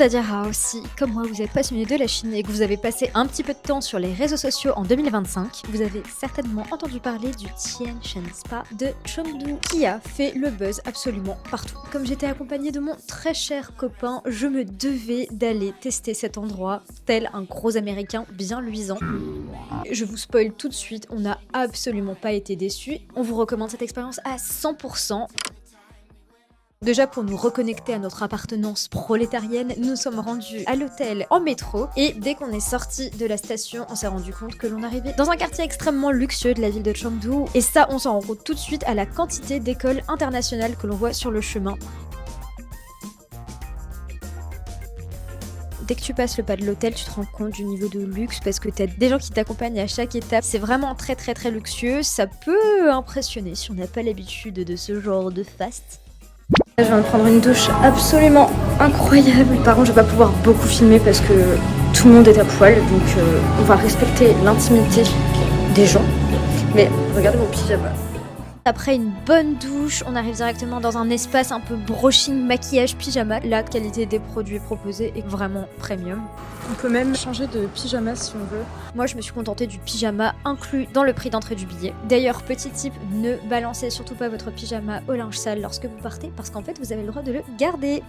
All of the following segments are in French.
C'est-à-dire si, comme moi, vous êtes passionné de la Chine et que vous avez passé un petit peu de temps sur les réseaux sociaux en 2025, vous avez certainement entendu parler du Tian Shan Spa de Chengdu qui a fait le buzz absolument partout. Comme j'étais accompagnée de mon très cher copain, je me devais d'aller tester cet endroit tel un gros américain bien luisant. Je vous spoil tout de suite, on n'a absolument pas été déçus. On vous recommande cette expérience à 100%. Déjà pour nous reconnecter à notre appartenance prolétarienne, nous sommes rendus à l'hôtel en métro et dès qu'on est sorti de la station, on s'est rendu compte que l'on arrivait dans un quartier extrêmement luxueux de la ville de Chengdu et ça on s'en rend compte tout de suite à la quantité d'écoles internationales que l'on voit sur le chemin. Dès que tu passes le pas de l'hôtel, tu te rends compte du niveau de luxe parce que t'as des gens qui t'accompagnent à chaque étape. C'est vraiment très luxueux, ça peut impressionner si on n'a pas l'habitude de ce genre de fast. Je viens de prendre une douche absolument incroyable. Par contre, je vais pas pouvoir beaucoup filmer parce que tout le monde est à poil, donc on va respecter l'intimité des gens. Mais regardez mon pyjama. Après une bonne douche, on arrive directement dans un espace un peu brushing, maquillage, pyjama. La qualité des produits proposés est vraiment premium. On peut même changer de pyjama si on veut. Moi, je me suis contentée du pyjama inclus dans le prix d'entrée du billet. D'ailleurs, petit tip, ne balancez surtout pas votre pyjama au linge sale lorsque vous partez parce qu'en fait, vous avez le droit de le garder.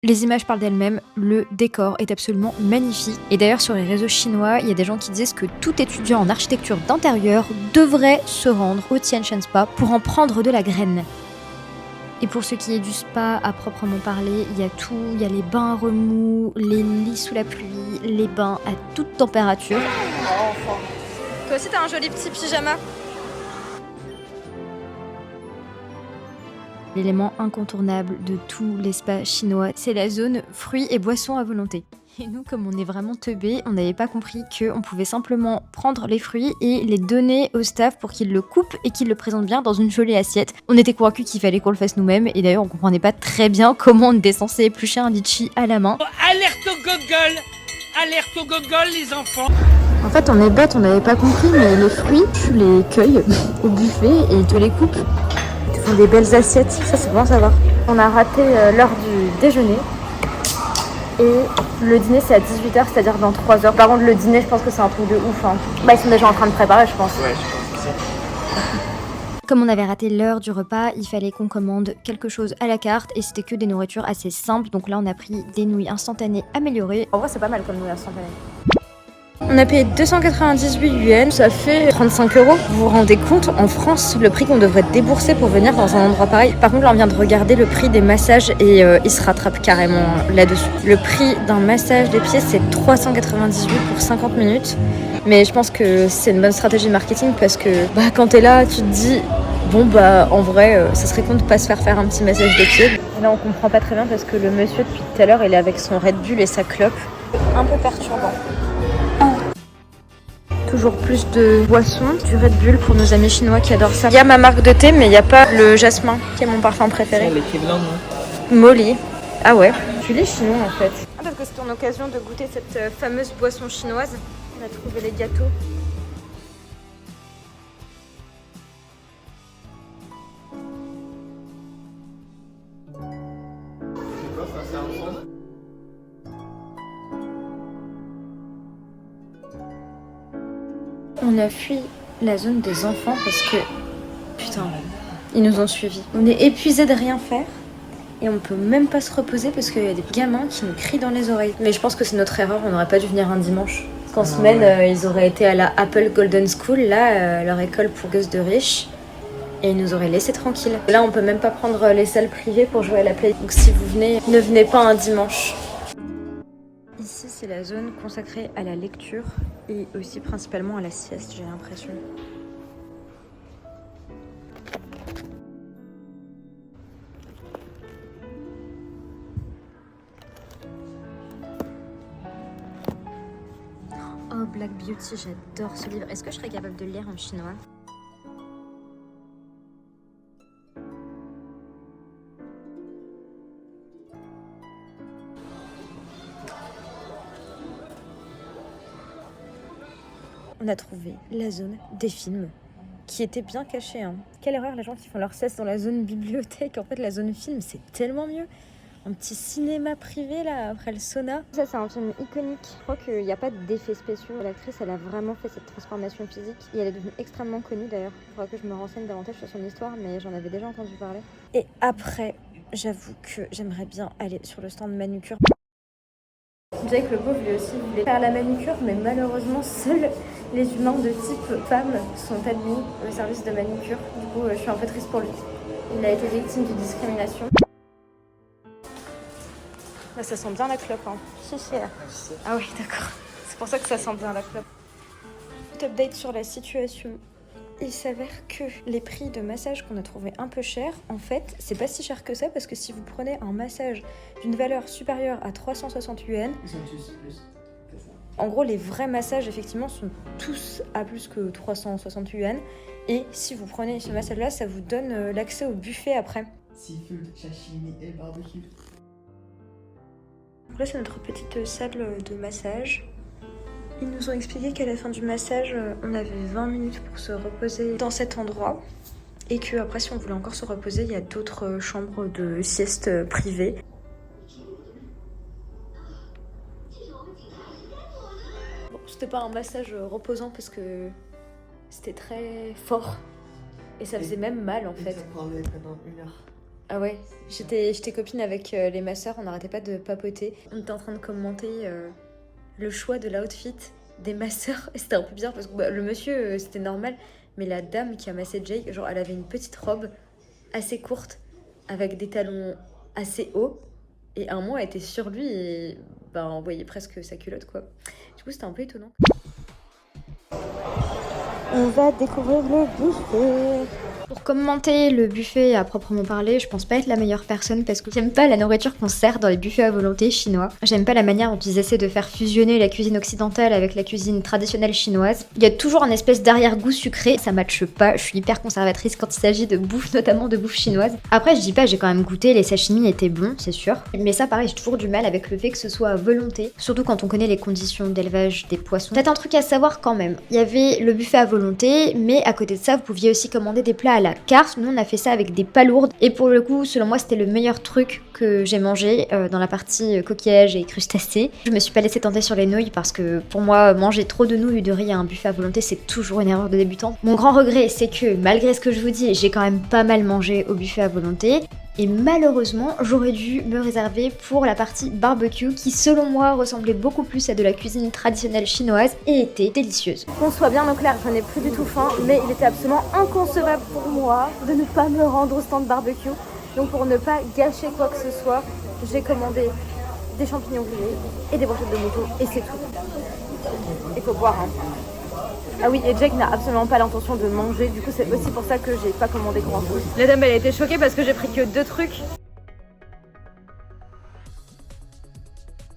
Les images parlent d'elles-mêmes, le décor est absolument magnifique. Et d'ailleurs sur les réseaux chinois, il y a des gens qui disent que tout étudiant en architecture d'intérieur devrait se rendre au Tian Shan Spa pour en prendre de la graine. Et pour ce qui est du spa à proprement parler, il y a tout, il y a les bains remous, les lits sous la pluie, les bains à toute température. Toi aussi t'as un joli petit pyjama. L'élément incontournable de tous les spas chinois, c'est la zone fruits et boissons à volonté. Et nous, comme on est vraiment teubés, on n'avait pas compris qu'on pouvait simplement prendre les fruits et les donner au staff pour qu'ils le coupent et qu'ils le présentent bien dans une jolie assiette. On était convaincus qu'il fallait qu'on le fasse nous-mêmes et d'ailleurs on comprenait pas très bien comment on était censé éplucher un litchi à la main. Alerte au gogol! Alerte au gogol les enfants! En fait on est bête, on n'avait pas compris, mais les fruits, tu les cueilles au buffet et ils te les coupent. Ils te font des belles assiettes, ça c'est bon à savoir. On a raté l'heure du déjeuner. Et le dîner c'est à 18h, c'est-à-dire dans 3 heures. Par contre le dîner je pense que c'est un truc de ouf. Hein. Bah ils sont déjà en train de préparer je pense. Ouais, je pense que c'est... Comme on avait raté l'heure du repas, il fallait qu'on commande quelque chose à la carte et c'était que des nourritures assez simples. Donc là on a pris des nouilles instantanées améliorées. En vrai c'est pas mal comme nouilles instantanées. On a payé 298 yuan, ça fait 35 €. Vous vous rendez compte, en France, le prix qu'on devrait débourser pour venir dans un endroit pareil. Par contre, là, on vient de regarder le prix des massages et il se rattrape carrément là-dessus. Le prix d'un massage des pieds, c'est 398 pour 50 minutes. Mais je pense que c'est une bonne stratégie marketing parce que quand t'es là, tu te dis, bon en vrai, ça serait con de pas se faire un petit massage des pieds. Et là, on comprend pas très bien parce que le monsieur, depuis tout à l'heure, il est avec son Red Bull et sa clope. Un peu perturbant. Toujours plus de boissons, du Red Bull pour nos amis chinois qui adorent ça. Il y a ma marque de thé, mais il n'y a pas le jasmin, qui est mon parfum préféré. Molly. Ah ouais. Tu lis chinois en fait. Ah, parce que c'est ton occasion de goûter cette fameuse boisson chinoise. On a trouvé les gâteaux. On a fui la zone des enfants parce que, putain, ils nous ont suivis. On est épuisés de rien faire et on peut même pas se reposer parce qu'il y a des gamins qui nous crient dans les oreilles. Mais je pense que c'est notre erreur, on n'aurait pas dû venir un dimanche. Qu'en semaine, ils auraient été à la Apple Golden School, là, leur école pour gosses de riches, et ils nous auraient laissés tranquilles. Là, on peut même pas prendre les salles privées pour jouer à la play. Donc si vous venez, ne venez pas un dimanche. Ici, c'est la zone consacrée à la lecture et aussi principalement à la sieste, j'ai l'impression. Oh, Black Beauty, j'adore ce livre. Est-ce que je serais capable de le lire en chinois ? On a trouvé la zone des films qui était bien cachée. Hein. Quelle erreur les gens qui font leur sieste dans la zone bibliothèque. En fait, la zone film, c'est tellement mieux. un petit cinéma privé là après le sauna. Ça c'est un film iconique. Je crois qu'il n'y a pas d'effets spéciaux. L'actrice elle a vraiment fait cette transformation physique et elle est devenue extrêmement connue d'ailleurs. Il faudra que je me renseigne davantage sur son histoire, mais j'en avais déjà entendu parler. Et après, j'avoue que j'aimerais bien aller sur le stand manucure. Vous savez que le pauvre lui aussi voulait faire la manucure, mais malheureusement seuls les humains de type femme sont admis au service de manucure. Du coup, je suis un peu triste pour lui. Il a été victime de discrimination. Là, ça sent bien la clope, hein. Ah oui, d'accord. C'est pour ça que ça sent bien la clope. Petit update sur la situation. Il s'avère que les prix de massage qu'on a trouvé un peu chers, en fait, c'est pas si cher que ça parce que si vous prenez un massage d'une valeur supérieure à 360 yuan, en gros, les vrais massages, effectivement, sont tous à plus que 360 yuan. Et si vous prenez ce massage-là, ça vous donne l'accès au buffet après. Seafood, sashimi et barbecue. Donc là, c'est notre petite salle de massage. Ils nous ont expliqué qu'à la fin du massage, on avait 20 minutes pour se reposer dans cet endroit. Et qu'après, si on voulait encore se reposer, il y a d'autres chambres de sieste privées. Bon, c'était pas un massage reposant parce que c'était très fort. Et ça faisait même mal en fait. Ça parlait pendant 1 heure. Ah ouais, j'étais copine avec les masseurs, on n'arrêtait pas de papoter. On était en train de commenter le choix de l'outfit des masseurs. Et c'était un peu bizarre parce que le monsieur, c'était normal. Mais la dame qui a massé Jake, genre elle avait une petite robe assez courte avec des talons assez hauts. Et à un moment, elle était sur lui et on voyait presque sa culotte quoi. Du coup, c'était un peu étonnant. On va découvrir le buffet. Pour commenter le buffet à proprement parler, je pense pas être la meilleure personne parce que j'aime pas la nourriture qu'on sert dans les buffets à volonté chinois. J'aime pas la manière dont ils essaient de faire fusionner la cuisine occidentale avec la cuisine traditionnelle chinoise. Il y a toujours un espèce d'arrière-goût sucré, ça matche pas, je suis hyper conservatrice quand il s'agit de bouffe, notamment de bouffe chinoise. Après je dis pas, j'ai quand même goûté, les sashimi étaient bons, c'est sûr. Mais ça pareil, j'ai toujours du mal avec le fait que ce soit à volonté, surtout quand on connaît les conditions d'élevage des poissons. Peut-être un truc à savoir quand même, il y avait le buffet à volonté, mais à côté de ça, vous pouviez aussi commander des plats à la carte. Nous on a fait ça avec des palourdes et pour le coup selon moi c'était le meilleur truc que j'ai mangé dans la partie coquillages et crustacés. Je me suis pas laissée tenter sur les nouilles parce que pour moi manger trop de nouilles ou de riz à un buffet à volonté c'est toujours une erreur de débutante. Mon grand regret c'est que malgré ce que je vous dis j'ai quand même pas mal mangé au buffet à volonté. Et malheureusement, j'aurais dû me réserver pour la partie barbecue qui, selon moi, ressemblait beaucoup plus à de la cuisine traditionnelle chinoise et était délicieuse. Qu'on soit bien au clair, je n'ai plus du tout faim, mais il était absolument inconcevable pour moi de ne pas me rendre au stand barbecue. Donc pour ne pas gâcher quoi que ce soit, j'ai commandé des champignons grillés et des brochettes de mouton et c'est tout. Il faut boire, hein. Ah oui, et Jake n'a absolument pas l'intention de manger, du coup c'est aussi pour ça que j'ai pas commandé grand chose. La dame elle a été choquée parce que j'ai pris que 2 trucs.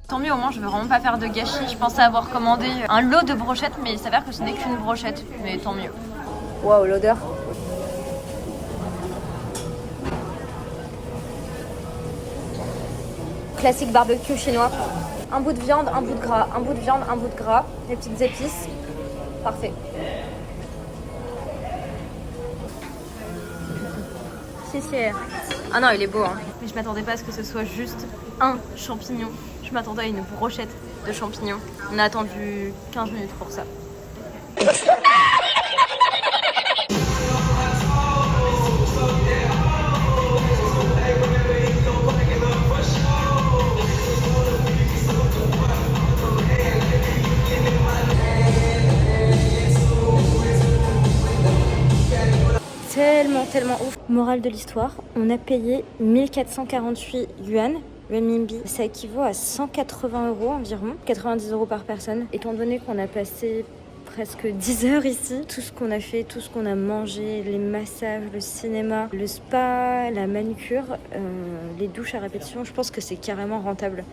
Tant mieux, au moins je veux vraiment pas faire de gâchis. Je pensais avoir commandé un lot de brochettes, mais il s'avère que ce n'est qu'une brochette, mais tant mieux. Waouh, l'odeur. Classique barbecue chinois. Un bout de viande, un bout de gras, un bout de viande, un bout de gras, des petites épices. Parfait. Ah non, il est beau, hein. Mais je m'attendais pas à ce que ce soit juste un champignon. Je m'attendais à une brochette de champignons. On a attendu 15 minutes pour ça. Tellement ouf. Morale de l'histoire, on a payé 1448 yuan, renminbi. Ça équivaut à 180 € environ, 90 € par personne. Étant donné qu'on a passé presque 10 heures ici, tout ce qu'on a fait, tout ce qu'on a mangé, les massages, le cinéma, le spa, la manucure, les douches à répétition, je pense que c'est carrément rentable.